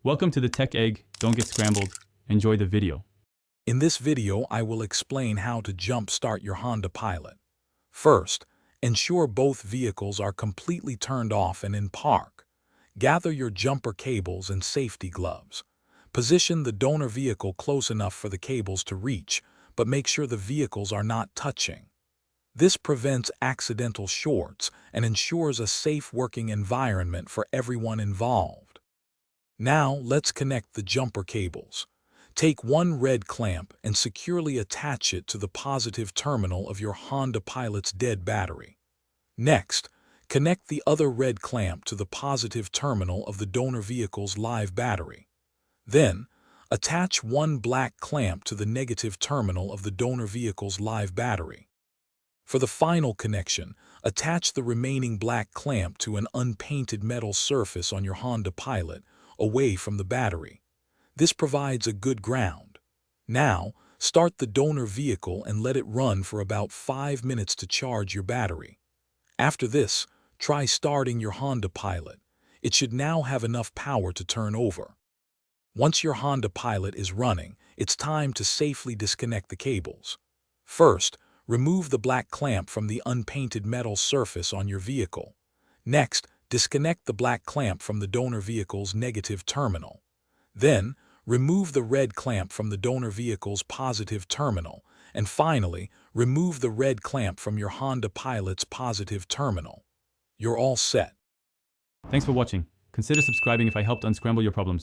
Welcome to the Tech Egg. Don't get scrambled. Enjoy the video. In this video, I will explain how to jump-start your Honda Pilot. First, ensure both vehicles are completely turned off and in park. Gather your jumper cables and safety gloves. Position the donor vehicle close enough for the cables to reach, but make sure the vehicles are not touching. This prevents accidental shorts and ensures a safe working environment for everyone involved. Now, let's connect the jumper cables. Take one red clamp and securely attach it to the positive terminal of your Honda Pilot's dead battery. Next, connect the other red clamp to the positive terminal of the donor vehicle's live battery. Then, attach one black clamp to the negative terminal of the donor vehicle's live battery. For the final connection, attach the remaining black clamp to an unpainted metal surface on your Honda Pilot, away from the battery. This provides a good ground. Now, start the donor vehicle and let it run for about 5 minutes to charge your battery. After this, try starting your Honda Pilot. It should now have enough power to turn over. Once your Honda Pilot is running, it's time to safely disconnect the cables. First, remove the black clamp from the unpainted metal surface on your vehicle. Next, disconnect the black clamp from the donor vehicle's negative terminal. Then, remove the red clamp from the donor vehicle's positive terminal. And finally, remove the red clamp from your Honda Pilot's positive terminal. You're all set. Thanks for watching. Consider subscribing if I helped unscramble your problems.